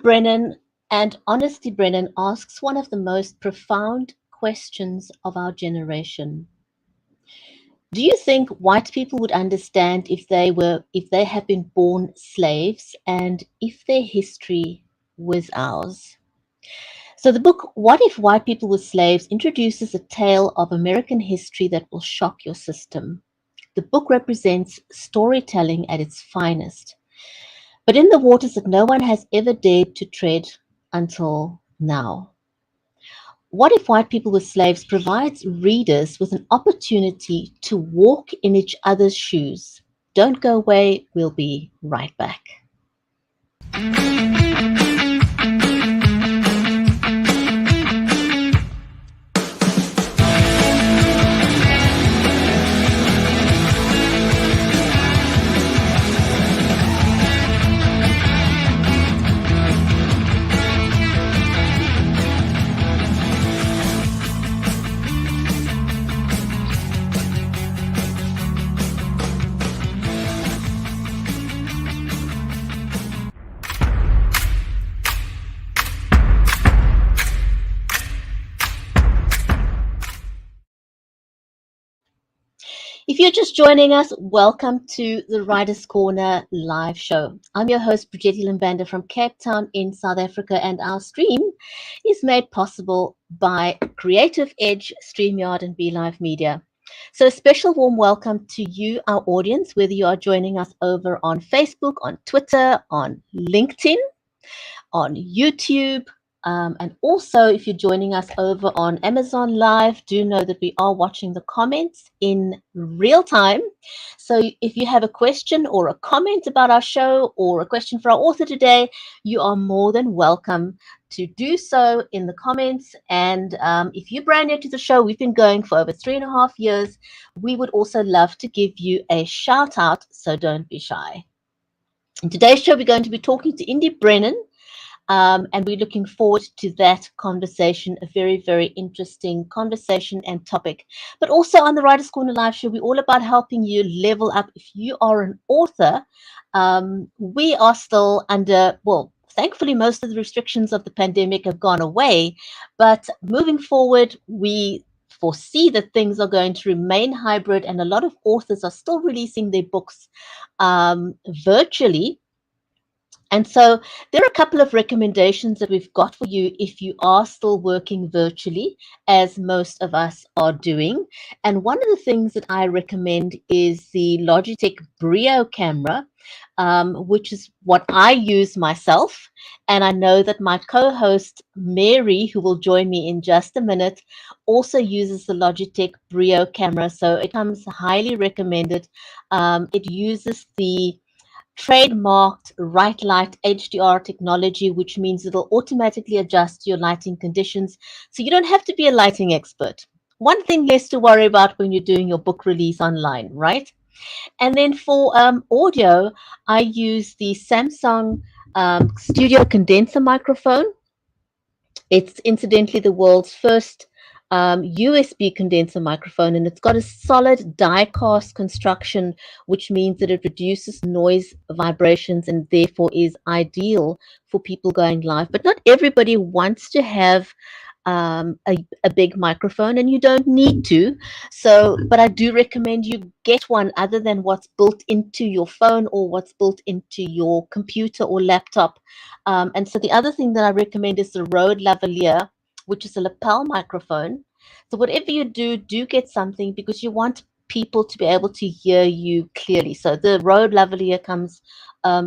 Brennan and Honesty Brennan asks one of the most profound questions of our generation. Do you think white people would understand if they had been born slaves and if their history was ours? So the book What If White People Were Slaves introduces a tale of American history that will shock your system. The book represents storytelling at its finest, but in the waters that no one has ever dared to tread until now. What If White People Were Slaves provides readers with an opportunity to walk in each other's shoes. Don't go away, we'll be right back. If you're just joining us, welcome to the Writer's Corner live show. I'm your host, Brigitte Limbanda from Cape Town in South Africa, and our stream is made possible by Creative Edge, StreamYard, and BeLive Media. So a special warm welcome to you, our audience, whether you are joining us over on Facebook, on Twitter, on LinkedIn, on YouTube, and also, if you're joining us over on Amazon Live, do know that we are watching the comments in real time. So if you have a question or a comment about our show or a question for our author today, you are more than welcome to do so in the comments. And if you're brand new to the show, we've been going for over 3.5 years. We would also love to give you a shout out, so don't be shy. In today's show, we're going to be talking to Indy Brennan. And we're looking forward to that conversation, a very, very interesting conversation and topic. But also on the Writer's Corner live show, we're all about helping you level up. If you are an author, we are still under, well, thankfully, most of the restrictions of the pandemic have gone away. But moving forward, we foresee that things are going to remain hybrid, and a lot of authors are still releasing their books virtually. And so there are a couple of recommendations that we've got for you if you are still working virtually, as most of us are doing. And one of the things that I recommend is the Logitech Brio camera, which is what I use myself. And I know that my co-host, Mary, who will join me in just a minute, also uses the Logitech Brio camera. So it comes highly recommended. It uses the trademarked Right Light HDR technology, which means it'll automatically adjust your lighting conditions, so you don't have to be a lighting expert. One thing less to worry about when you're doing your book release online, right? And then for audio, I use the Samsung Studio condenser microphone. It's incidentally the world's first USB condenser microphone, and it's got a solid die-cast construction, which means that it reduces noise vibrations and therefore is ideal for people going live. But not everybody wants to have a big microphone, and you don't need to. So, but I do recommend you get one other than what's built into your phone or what's built into your computer or laptop. And so the other thing that I recommend is the Rode Lavalier, which is a lapel microphone. So whatever you do, do get something, because you want people to be able to hear you clearly. So the Rode Lavalier comes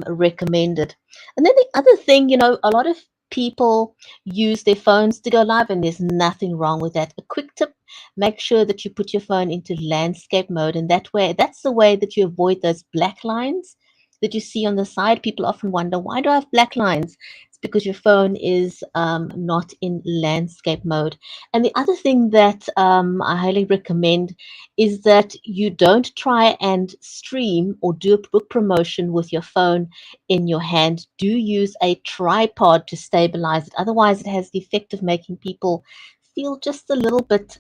recommended. And then the other thing, you know, a lot of people use their phones to go live, and there's nothing wrong with that. A quick tip: make sure that you put your phone into landscape mode, and that's the way that you avoid those black lines that you see on the side. People often wonder, why do I have black lines? It's because your phone is not in landscape mode. And the other thing that I highly recommend is that you don't try and stream or do a book promotion with your phone in your hand. Do use a tripod to stabilize it. Otherwise, it has the effect of making people feel just a little bit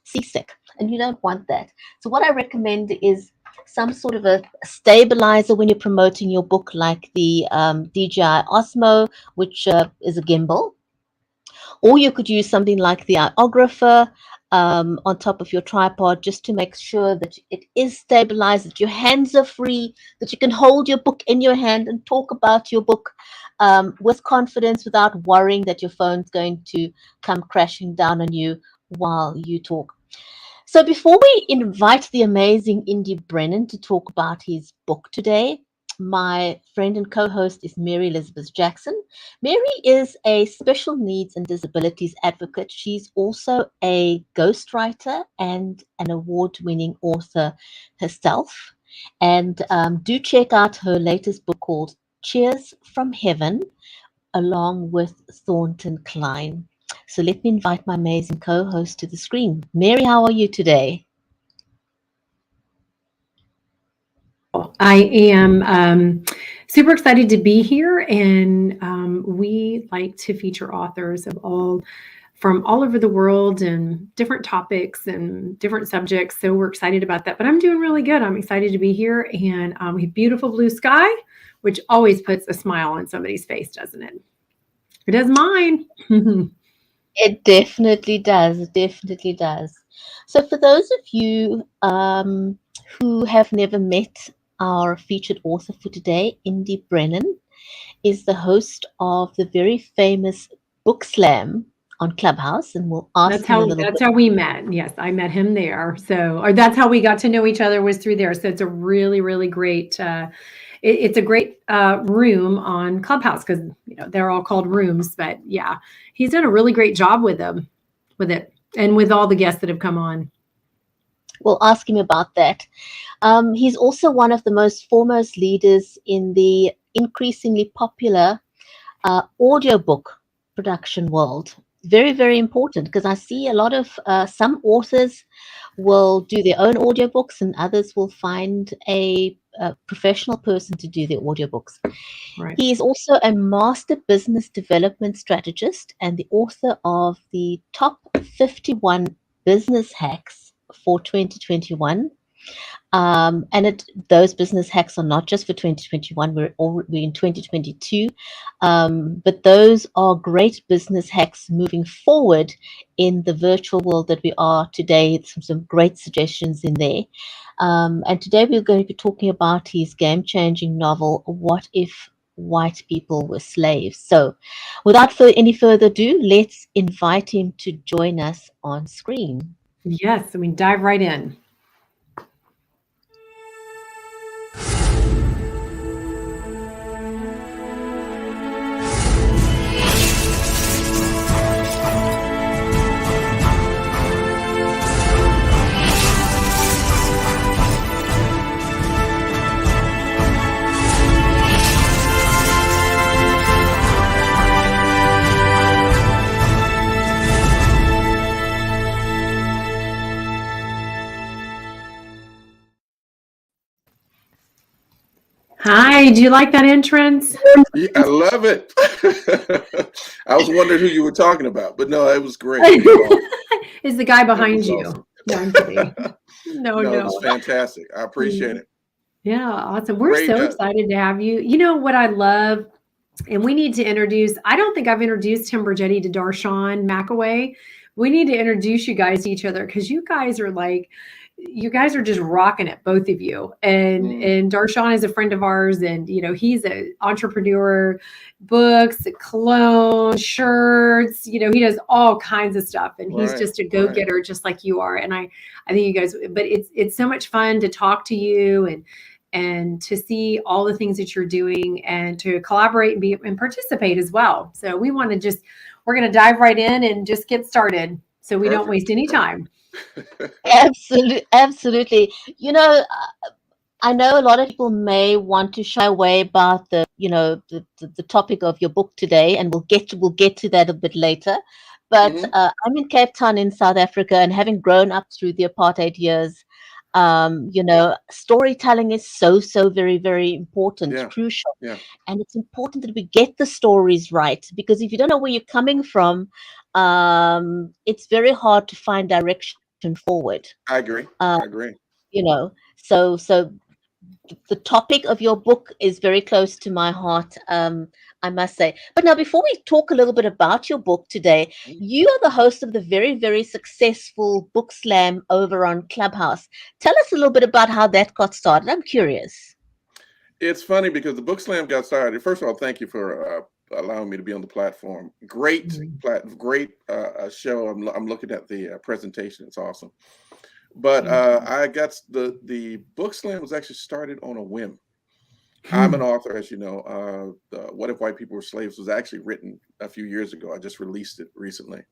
seasick, and you don't want that. So what I recommend is some sort of a stabilizer when you're promoting your book, like the DJI Osmo, which is a gimbal. Or you could use something like the iographer on top of your tripod, just to make sure that it is stabilized, that your hands are free, that you can hold your book in your hand and talk about your book with confidence, without worrying that your phone's going to come crashing down on you while you talk. So before we invite the amazing Indy Brennan to talk about his book today, my friend and co-host is Mary Elizabeth Jackson. Mary is a special needs and disabilities advocate. She's also a ghostwriter and an award-winning author herself. And do check out her latest book called Cheers from Heaven, along with Thornton Klein. So let me invite my amazing co-host to the screen. Mary, how are you today? I am super excited to be here, and we like to feature authors from all over the world and different topics and different subjects. So we're excited about that. But I'm doing really good. I'm excited to be here, and we have beautiful blue sky, which always puts a smile on somebody's face, doesn't it? It does mine. It definitely does. It definitely does. So for those of you who have never met our featured author for today, Indy Brennan is the host of the very famous Book Slam on Clubhouse, and we'll ask him a little bit. That's how we met. Yes, I met him there. Or that's how we got to know each other, was through there. So it's a really, really great. It's a great room on Clubhouse, because they're all called rooms. But yeah, he's done a really great job with it, and with all the guests that have come on. We'll ask him about that. He's also one of the most foremost leaders in the increasingly popular audiobook production world. Very, very important, because I see a lot of some authors will do their own audiobooks, and others will find a professional person to do their audiobooks. Right. He is also a master business development strategist and the author of the top 51 business hacks for 2021. Those business hacks are not just for 2021, we're in 2022, but those are great business hacks moving forward in the virtual world that we are today. Some great suggestions in there. And today we're going to be talking about his game-changing novel, What If White People Were Slaves? So without any further ado, let's invite him to join us on screen. Yes, dive right in. Hi, do you like that entrance? Yeah, I love it. I was wondering who you were talking about, but no, it was great. Is the guy behind you? Awesome. No, I'm kidding. No, it was fantastic. I appreciate it. Yeah, awesome. We're so excited to have you. You know what I love, and we need to introduce, I don't think I've introduced Tim Burgetti to Darshan McAway. We need to introduce you guys to each other, because you guys are just rocking it, both of you. And Darshan is a friend of ours, and he's an entrepreneur, books, cologne, shirts, he does all kinds of stuff, and he's just a go-getter, just like you are. And I think you guys, but it's so much fun to talk to you and to see all the things that you're doing, and to collaborate and participate as well. So we're going to dive right in and just get started, so we don't waste any time. Absolutely. I know a lot of people may want to shy away about the topic of your book today, and we'll get to that a bit later. But I'm in Cape Town in South Africa, and having grown up through the apartheid years, storytelling is so very, very important, crucial. Yeah. And it's important that we get the stories right, because if you don't know where you're coming from, it's very hard to find direction forward. I agree. you know. So the topic of your book is very close to my heart, I must say. But now, before we talk a little bit about your book today, you are the host of the very, very successful Book Slam over on Clubhouse. Tell us a little bit about how that got started. I'm curious. It's funny because the Book Slam got started. First of all, thank you for allowing me to be on the platform. Great, great show. I'm looking at the presentation. It's awesome. But I got the Book Slam was actually started on a whim. I'm an author, as you know. What If White People Were Slaves was actually written a few years ago. I just released it recently.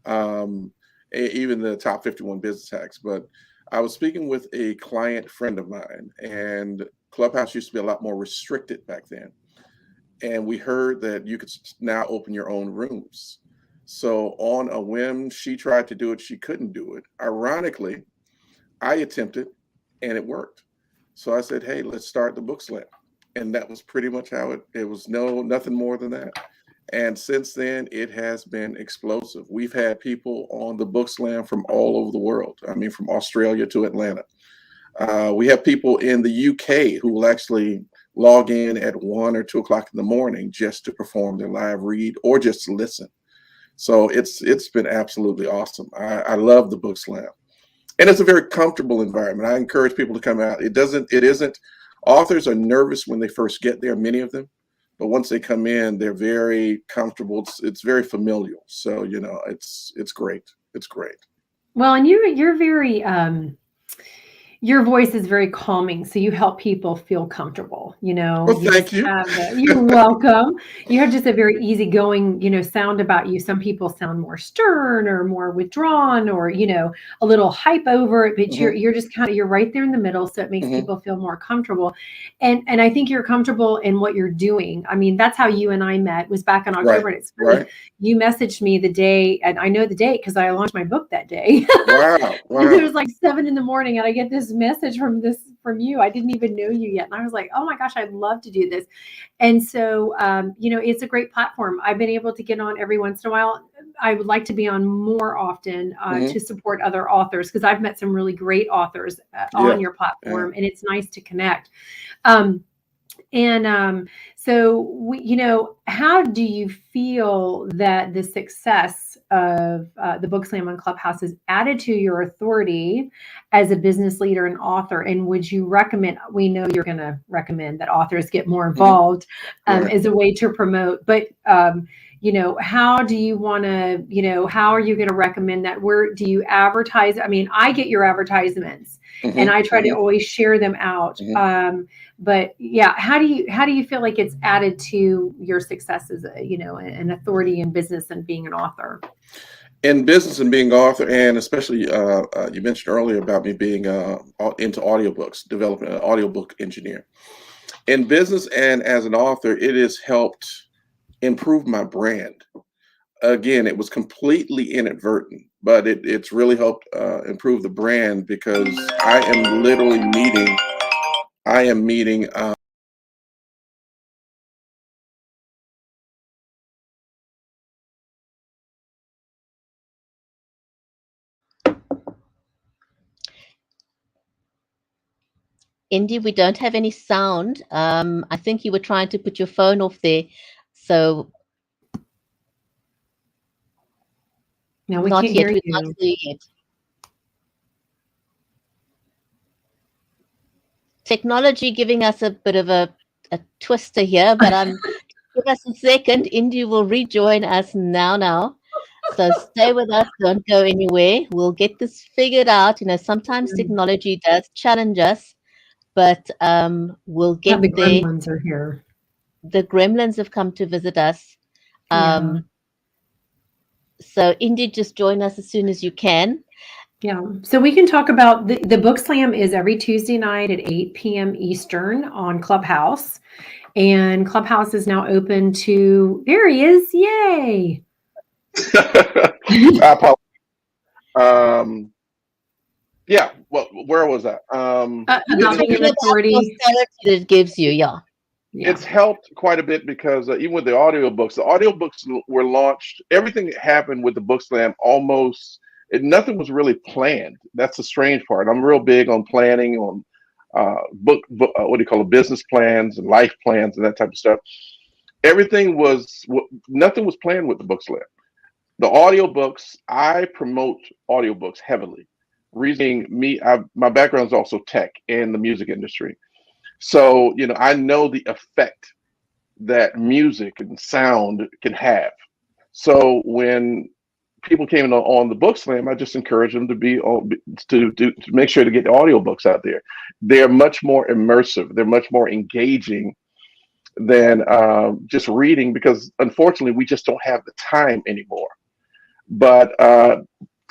Even the top 51 business hacks. But I was speaking with a client friend of mine, and Clubhouse used to be a lot more restricted back then. And we heard that you could now open your own rooms. So on a whim, she tried to do it. She couldn't do it. Ironically, I attempted and it worked. So I said, hey, let's start the Book Slam. And that was pretty much how it was. Nothing more than that. And since then, it has been explosive. We've had people on the Book Slam from all over the world. I mean, from Australia to Atlanta. We have people in the UK who will actually log in at 1 or 2 o'clock in the morning just to perform their live read or just to listen. So it's been absolutely awesome. I love the Book Slam. And it's a very comfortable environment. I encourage people to come out. It isn't, authors are nervous when they first get there, many of them, but once they come in, they're very comfortable. It's very familial. So, you know, it's great. It's great. Well, and you're very, your voice is very calming, so you help people feel comfortable. You know, well, thank you. You're welcome. You have just a very easygoing, you know, sound about you. Some people sound more stern or more withdrawn, or you know, a little hype over it. But you're just kind of you're right there in the middle, so it makes people feel more comfortable. And I think you're comfortable in what you're doing. I mean, that's how you and I met. Was back in October. Right. And it's funny. You messaged me the day, and I know the date because I launched my book that day. Wow. It was like 7 in the morning, and I get this message from you. I didn't even know you yet, and I was like, oh my gosh, I'd love to do this. And so you know, it's a great platform. I've been able to get on every once in a while. I would like to be on more often to support other authors, because I've met some really great authors on your platform, and it's nice to connect. So you know, how do you feel that the success of the Book Slam on Clubhouse has added to your authority as a business leader and author? And would you recommend, we know you're going to recommend that authors get more involved as a way to promote, but you know, how do you want to, you know, how are you going to recommend that? Where do you advertise? I mean, I get your advertisements and I try to always share them out. But yeah, how do you feel like it's added to your success as a, you know, an authority in business and being an author? In business and being an author, and especially you mentioned earlier about me being into audiobooks, developing an audiobook engineer. In business and as an author, it has helped improve my brand. Again, it was completely inadvertent, but it's really helped improve the brand, because I am literally meeting. Indy, we don't have any sound. I think you were trying to put your phone off there. So no, we not can't yet. hear We're you. not there yet. Technology giving us a bit of a twister here, but give us a second. Indy will rejoin us now. So stay with us. Don't go anywhere. We'll get this figured out. You know, sometimes technology does challenge us, but we'll get the there. gremlins are here. The gremlins have come to visit us. So Indy, just join us as soon as you can. Yeah. So we can talk about the Book Slam is every Tuesday night at 8 p.m. Eastern on Clubhouse. And Clubhouse is now open to, there he is. Yay. I apologize. Yeah. Well, where was that? About being an authority. It gives you, yeah. It's helped quite a bit, because even with the audiobooks were launched. Everything that happened with the Book Slam almost nothing was really planned. That's the strange part. I'm real big on planning, on what do you call it, business plans and life plans and that type of stuff. Nothing was planned with the book slam. The audiobooks, I promote audiobooks heavily. Reasoning my background is also tech and the music industry. So, I know the effect that music and sound can have. So when people came on the book slam, I just encourage them to make sure to get the audiobooks out there. They're much more immersive. They're much more engaging than just reading, because unfortunately we just don't have the time anymore. But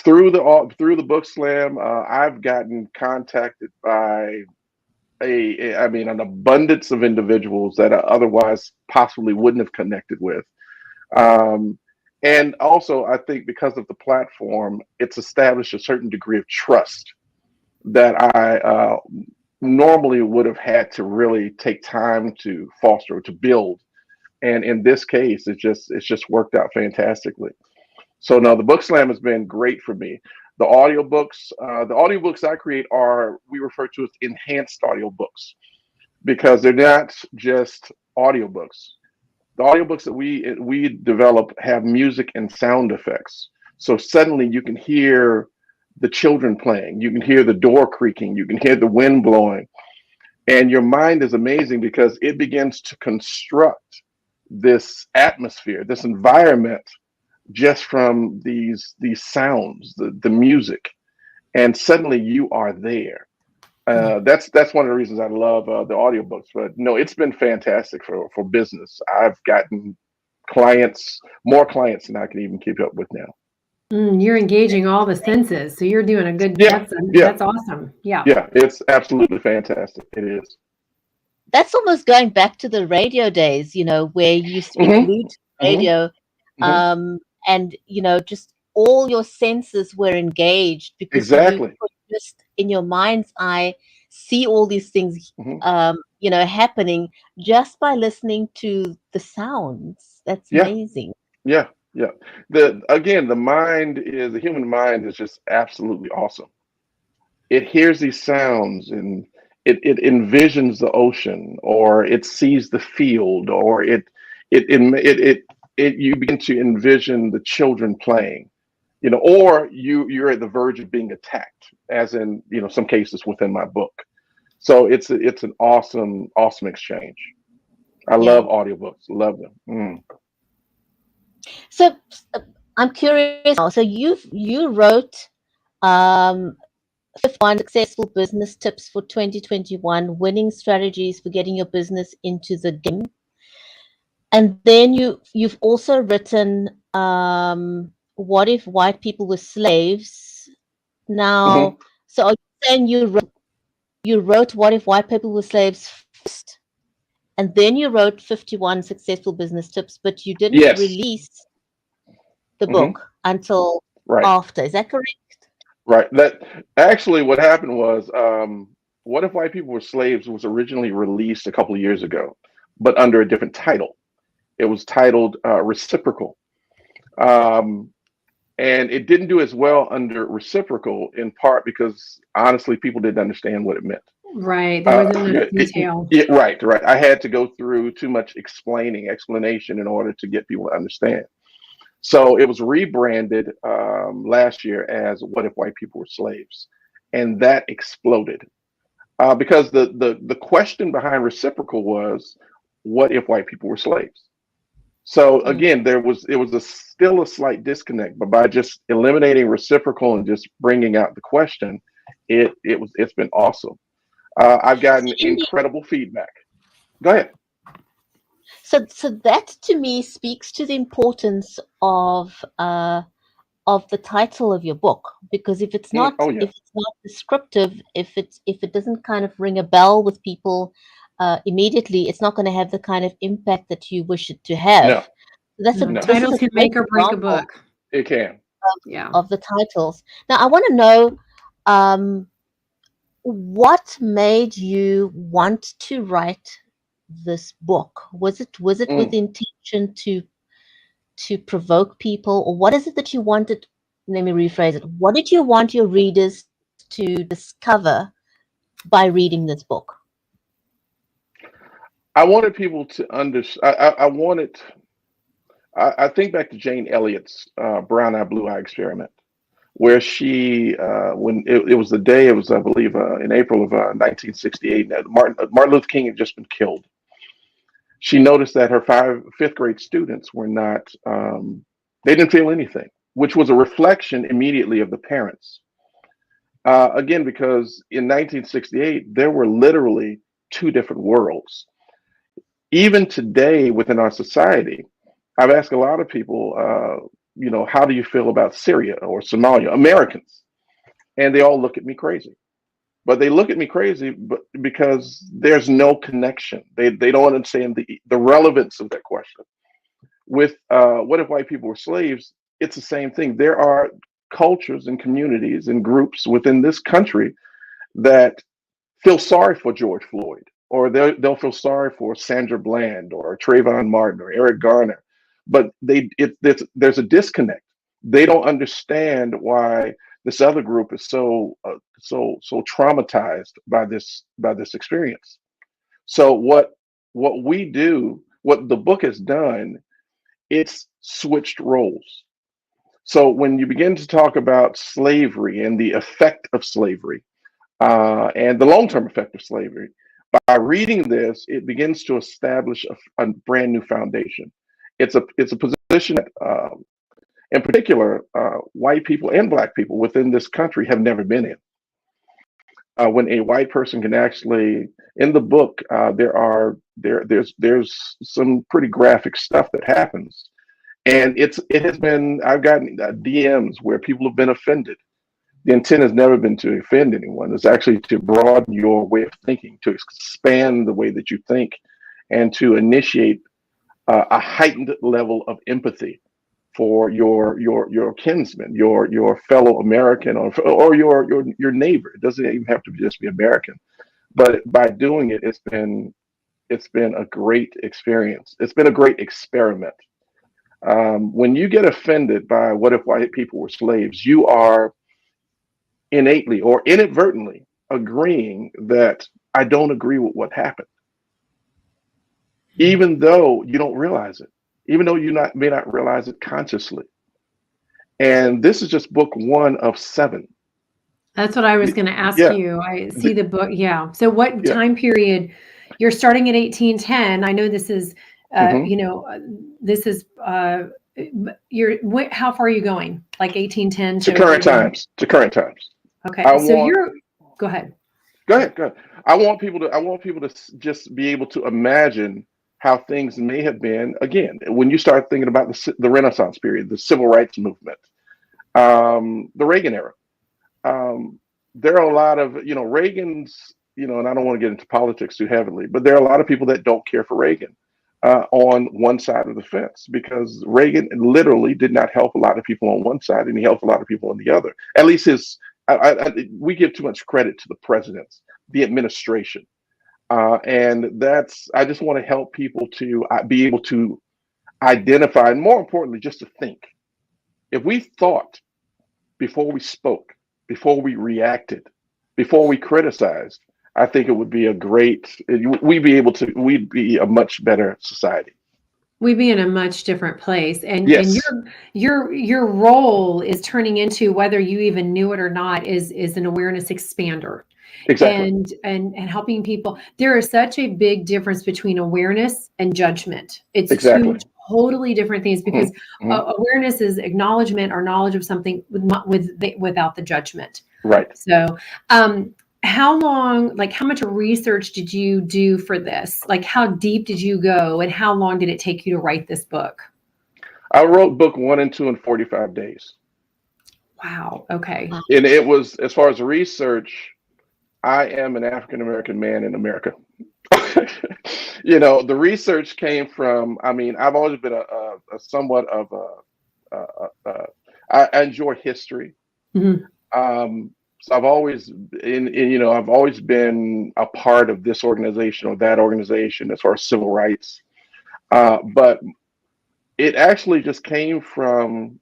through the book slam, I've gotten contacted by an abundance of individuals that I otherwise possibly wouldn't have connected with. And also, I think because of the platform, it's established a certain degree of trust that I normally would have had to really take time to foster or to build. And in this case, it's just worked out fantastically. So no, the book slam has been great for me. The audiobooks I create we refer to as enhanced audiobooks, because they're not just audiobooks. The audiobooks that we develop have music and sound effects. So suddenly you can hear the children playing, you can hear the door creaking, you can hear the wind blowing, and your mind is amazing because it begins to construct this atmosphere, this environment, just from these sounds, the music, and suddenly you are there. That's one of the reasons I love the audiobooks. But no, it's been fantastic for business. I've gotten more clients than I can even keep up with now. You're engaging all the senses, so you're doing a good. Yeah, that's awesome. Yeah, it's absolutely fantastic. It is. That's almost going back to the radio days, where you used to be glued to the radio, and just all your senses were engaged, because Exactly. you could just in your mind's eye see all these things happening just by listening to the sounds. That's amazing. Yeah. The human mind is just absolutely awesome. It hears these sounds and it envisions the ocean, or it sees the field, or you begin to envision the children playing, or you're at the verge of being attacked, as in, some cases within my book. So it's an awesome exchange. I love audiobooks. Love them. So I'm curious now. So you wrote 51 successful business tips for 2021, winning strategies for getting your business into the game. And then you've also written what if white people were slaves? Now, so are you saying you wrote what if white people were slaves first, and then you wrote 51 successful business tips, but you didn't release the book until after? Is that correct? Right. That actually what happened was, What If White People Were Slaves was originally released a couple of years ago, but under a different title. It was titled Reciprocal. And it didn't do as well under Reciprocal, in part because honestly, people didn't understand what it meant. Right. There wasn't enough detail. Right. I had to go through too much explanation in order to get people to understand. So it was rebranded last year as What If White People Were Slaves? And that exploded because the question behind Reciprocal was, what if white people were slaves? So again, it was still a slight disconnect, but by just eliminating Reciprocal and just bringing out the question, it's been awesome. I've gotten incredible feedback. Go ahead. So that to me speaks to the importance of the title of your book, because if it's not if it's not descriptive, if it doesn't kind of ring a bell with people immediately, it's not going to have the kind of impact that you wish it to have. No. That's titles can make or break a book. It can. Of the titles. Now, I want to know what made you want to write this book. Was it with intention to provoke people, or what is it that you wanted let me rephrase it. What did you want your readers to discover by reading this book? I wanted people to understand. I think back to Jane Elliott's Brown Eye, Blue Eye experiment, where she, when it was the day, it was, I believe, in April of 1968, Martin Luther King had just been killed. She noticed that her fifth grade students were not, they didn't feel anything, which was a reflection immediately of the parents. Again, because in 1968, there were literally two different worlds. Even today within our society, I've asked a lot of people, how do you feel about Syria or Somalia, Americans? And they all look at me crazy. But they look at me crazy because there's no connection. They don't understand the relevance of that question. With what if white people were slaves? It's the same thing. There are cultures and communities and groups within this country that feel sorry for George Floyd, or they'll feel sorry for Sandra Bland or Trayvon Martin or Eric Garner, but there's a disconnect. They don't understand why this other group is so traumatized by this experience. So what we do, what the book has done, it's switched roles. So when you begin to talk about slavery and the effect of slavery, and the long-term effect of slavery, by reading this, it begins to establish a brand new foundation. It's a position that, in particular, white people and Black people within this country have never been in. When a white person can actually, in the book, there's some pretty graphic stuff that happens, and I've gotten DMs where people have been offended. The intent has never been to offend anyone. It's actually to broaden your way of thinking, to expand the way that you think, and to initiate a heightened level of empathy for your kinsman, your fellow American, or your neighbor. It doesn't even have to just be American, but by doing it, it's been a great experience. It's been a great experiment. When you get offended by what if white people were slaves, you are innately or inadvertently agreeing that I don't agree with what happened, even though you don't realize it, even though you may not realize it consciously. And this is just book 1 of 7. That's what I was going to ask you. I see the book. Yeah. So what time period? You're starting at 1810. I know this is, this is, how far are you going? Like 1810 to current times. To current times. Okay. Go ahead. Go ahead. I want people to just be able to imagine how things may have been, again, when you start thinking about the Renaissance period, the civil rights movement, the Reagan era. There are a lot of, Reagan's, and I don't want to get into politics too heavily, but there are a lot of people that don't care for Reagan on one side of the fence, because Reagan literally did not help a lot of people on one side and he helped a lot of people on the other. At least we give too much credit to the presidents, the administration. And I just want to help people to be able to identify, and more importantly, just to think. If we thought before we spoke, before we reacted, before we criticized, I think it would be we'd be a much better society. We'd be in a much different place. And, yes. and your role is turning into, whether you even knew it or not, is an awareness expander. Exactly. And helping people. There is such a big difference between awareness and judgment. It's exactly. two totally different things, because awareness is acknowledgement or knowledge of something without the judgment. Right. So, how much research did you do for this? Like, how deep did you go, and how long did it take you to write this book? I wrote book 1 and 2 in 45 days. Wow. Okay. And it was, as far as research, I am an African-American man in America. The research came from, I've always been a somewhat of I enjoy history. Mm-hmm. So I've always I've always been a part of this organization or that organization as far as civil rights. But it actually just came from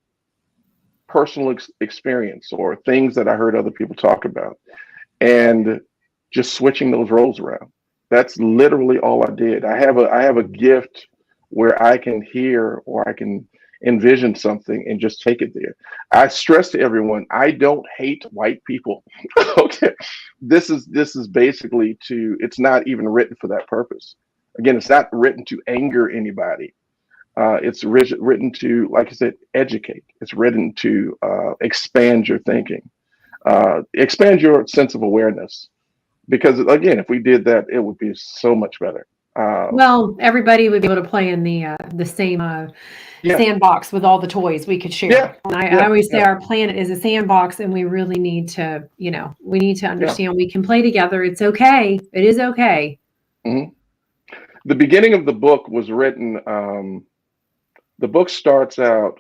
personal experience or things that I heard other people talk about, and just switching those roles around. That's literally all I did. I have a gift where I can hear or I can envision something and just take it there. I stress to everyone, I don't hate white people. Okay. This is basically it's not even written for that purpose. Again, it's not written to anger anybody. It's written to, like I said, educate. It's written to expand your thinking, expand your sense of awareness. Because again, if we did that, it would be so much better. Well, everybody would be able to play in the same Yeah, sandbox with all the toys we could yeah, share. And I yeah, always say yeah, our planet is a sandbox, and we really need to, we need to yeah. understand we can play together. It's okay. It is okay. hmm The beginning of the book was written. The book starts out,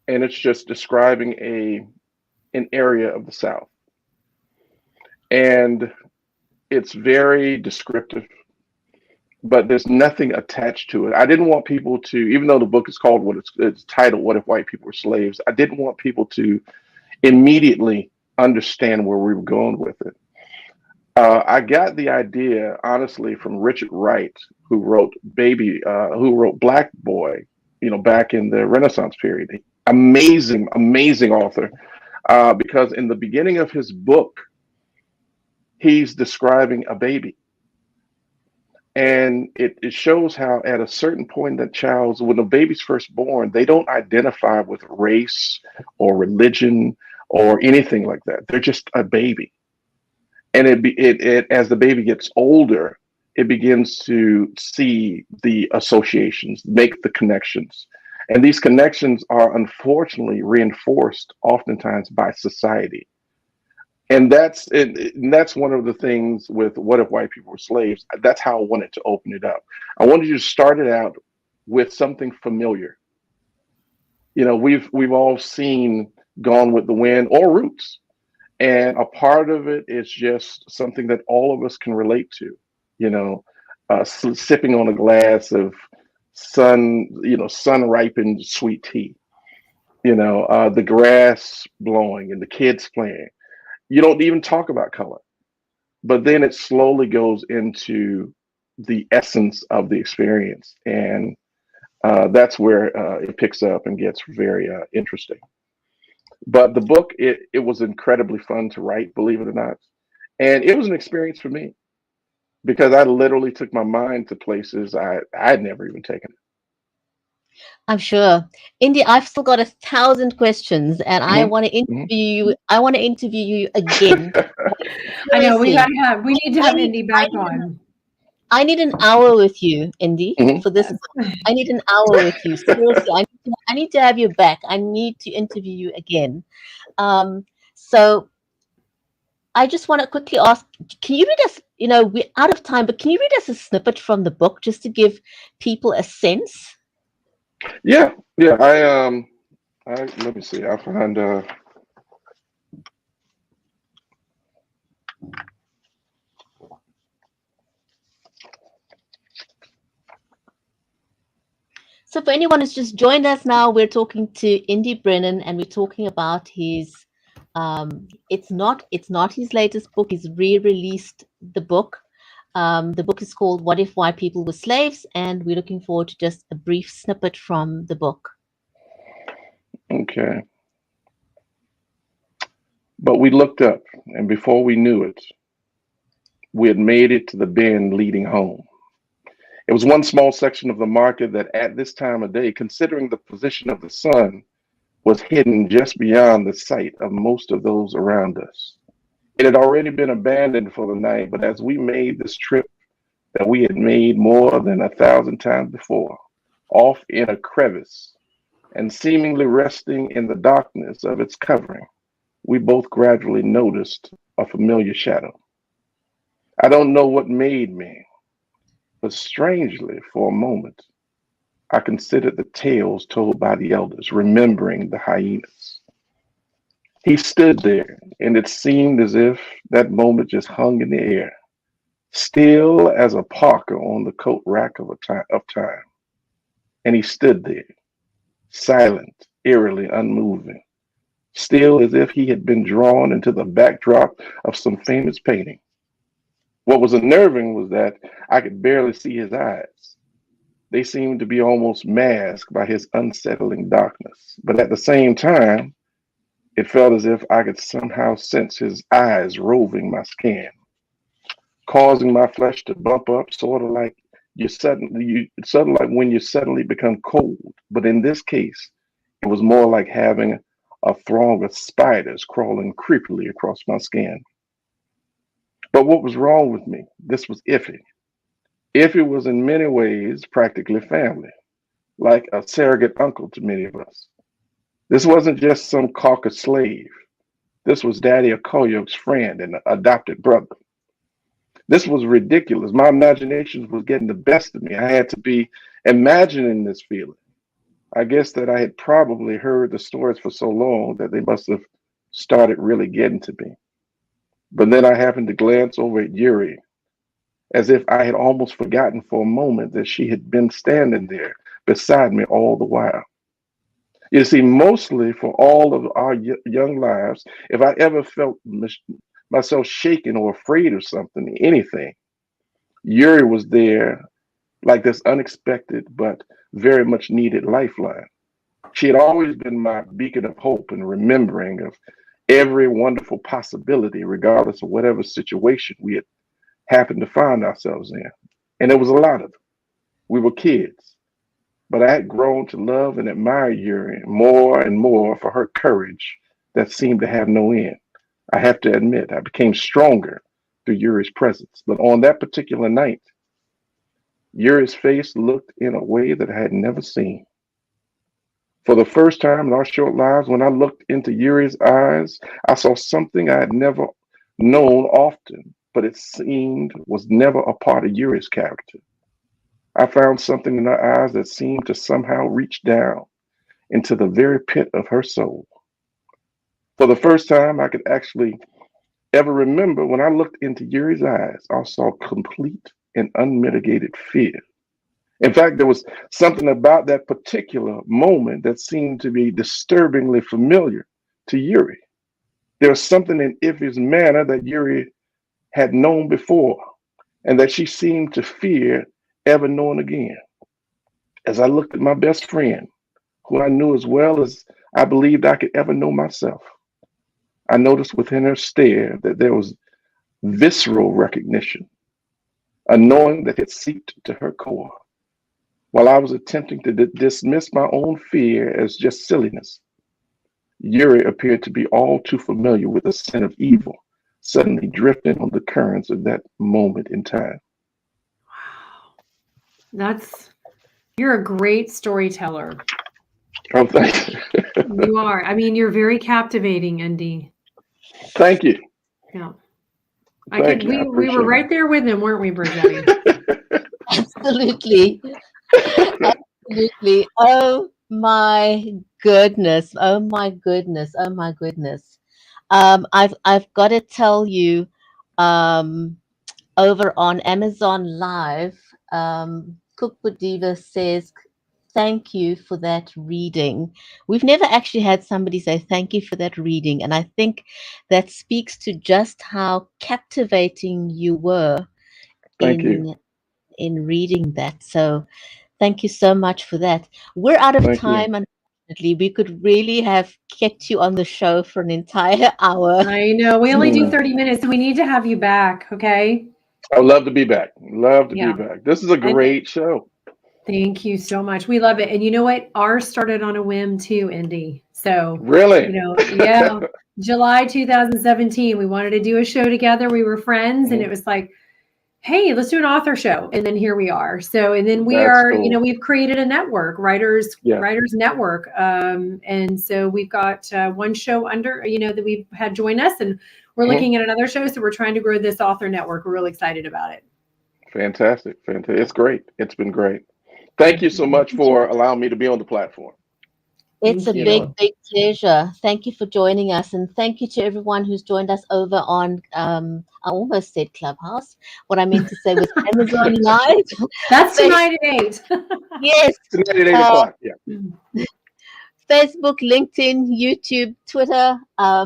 and it's just describing an area of the South, and it's very descriptive, but there's nothing attached to it. I didn't want people to, even though the book is called it's titled "What If White People Were Slaves," I didn't want people to immediately understand where we were going with it. I got the idea honestly from Richard Wright, who wrote Black Boy, back in the Renaissance period. Amazing, amazing author. Because in the beginning of his book, he's describing a baby. And it shows how at a certain point in that child's, when the baby's first born, they don't identify with race or religion or anything like that. They're just a baby. And as the baby gets older, it begins to see the associations, make the connections. And these connections are unfortunately reinforced oftentimes by society. And that's one of the things with What If White People Were Slaves. That's how I wanted to open it up. I wanted you to start it out with something familiar. We've all seen Gone with the Wind or Roots, and a part of it is just something that all of us can relate to. You know, sipping on a glass of sun ripened sweet tea. The grass blowing and the kids playing. You don't even talk about color, but then it slowly goes into the essence of the experience, and that's where it picks up and gets very interesting. But the book, it was incredibly fun to write, believe it or not, and it was an experience for me because I literally took my mind to places I'd never even taken I'm sure. Indy, I've still got 1,000 questions, and it. I want to hmm interview you. I want to interview you again. I know we Seriously, we need to I have need, Indy I back need, on. I need an hour with you, Indy, hmm for this one. I need an hour with you. Seriously, I need to have you back. I need to interview you again. So I just want to quickly ask, can you read us, we're out of time, but can you read us a snippet from the book just to give people a sense? Yeah, yeah. Let me see. I find. So for anyone who's just joined us now, we're talking to Indy Brennan, and we're talking about his. It's not his latest book. He's re-released the book. The book is called "What If White People Were Slaves," and we're looking forward to just a brief snippet from the book. Okay. But we looked up, and before we knew it, we had made it to the bend leading home. It was one small section of the market that, at this time of day, considering the position of the sun, was hidden just beyond the sight of most of those around us. It had already been abandoned for the night, but as we made this trip that we had made more than 1,000 times before, off in a crevice and seemingly resting in the darkness of its covering, we both gradually noticed a familiar shadow. I don't know what made me, but strangely, for a moment, I considered the tales told by the elders, remembering the hyenas. He stood there, and it seemed as if that moment just hung in the air, still as a Parker on the coat rack of time. And he stood there, silent eerily unmoving, still as if he had been drawn into the backdrop of some famous painting. What was unnerving was that I could barely see his eyes. They seemed to be almost masked by his unsettling darkness. But at the same time, it felt as if I could somehow sense his eyes roving my skin, causing my flesh to bump up, sort of like when you suddenly become cold. But in this case, it was more like having a throng of spiders crawling creepily across my skin. But what was wrong with me? This was Iffy. Iffy was in many ways practically family, like a surrogate uncle to many of us. This wasn't just some caucus slave. This was Daddy Okoyo's friend and adopted brother. This was ridiculous. My imagination was getting the best of me. I had to be imagining this feeling. I guess that I had probably heard the stories for so long that they must have started really getting to me. But then I happened to glance over at Yuri, as if I had almost forgotten for a moment that she had been standing there beside me all the while. You see, mostly for all of our young lives, if I ever felt myself shaken or afraid of something, anything, Yuri was there like this unexpected but very much needed lifeline. She had always been my beacon of hope and remembering of every wonderful possibility, regardless of whatever situation we had happened to find ourselves in. And there was a lot of them. We were kids, but I had grown to love and admire Yuri more and more for her courage that seemed to have no end. I have to admit, I became stronger through Yuri's presence. But on that particular night, Yuri's face looked in a way that I had never seen. For the first time in our short lives, when I looked into Yuri's eyes, I saw something I had never known often, but it seemed was never a part of Yuri's character. I found something in her eyes that seemed to somehow reach down into the very pit of her soul. For the first time, I could actually ever remember when I looked into Yuri's eyes, I saw complete and unmitigated fear. In fact, there was something about that particular moment that seemed to be disturbingly familiar to Yuri. There was something in Iffy's manner that Yuri had known before and that she seemed to fear ever knowing again. As I looked at my best friend, who I knew as well as I believed I could ever know myself, I noticed within her stare that there was visceral recognition, a knowing that had seeped to her core. While I was attempting to dismiss my own fear as just silliness, Yuri appeared to be all too familiar with the sin of evil, suddenly drifting on the currents of that moment in time. Wow. You're a great storyteller. Oh, thank you. You are. I mean, you're very captivating, Indy. Thank you. Yeah. We were right there with him, weren't we, Brazetti? Absolutely. Absolutely. Oh my goodness. Oh my goodness. Oh my goodness. I've got to tell you, over on Amazon Live, Cookbook Diva says, thank you for that reading. We've never actually had somebody say thank you for that reading. And I think that speaks to just how captivating you were Thank you. in reading that. So thank you so much for that. We're out of time, unfortunately. We could really have kept you on the show for an entire hour. I know. We only do 30 minutes, and we need to have you back, okay? I'd love to be back. Love to be back. This is a great show. Thank you so much. We love it. And you know what? Ours started on a whim too, Indy. So really, July 2017, we wanted to do a show together. We were friends, and it was like, hey, let's do an author show. And then here we are. So, and then we've created a network, Writers Network. And so we've got one show that we've had join us, and we're looking at another show. So we're trying to grow this author network. We're really excited about it. Fantastic. It's great. It's been great. Thank you so much for allowing me to be on the platform. It's a big pleasure. Thank you for joining us. And thank you to everyone who's joined us over on, I almost said Clubhouse. What I meant to say was Amazon Live. That's tonight at 8. Yes. Tonight at 8 o'clock. Yeah. Facebook, LinkedIn, YouTube, Twitter.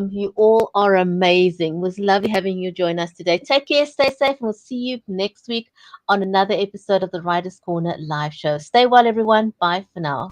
You all are amazing. It was lovely having you join us today. Take care, stay safe, and we'll see you next week on another episode of the Writer's Corner live show. Stay well, everyone. Bye for now.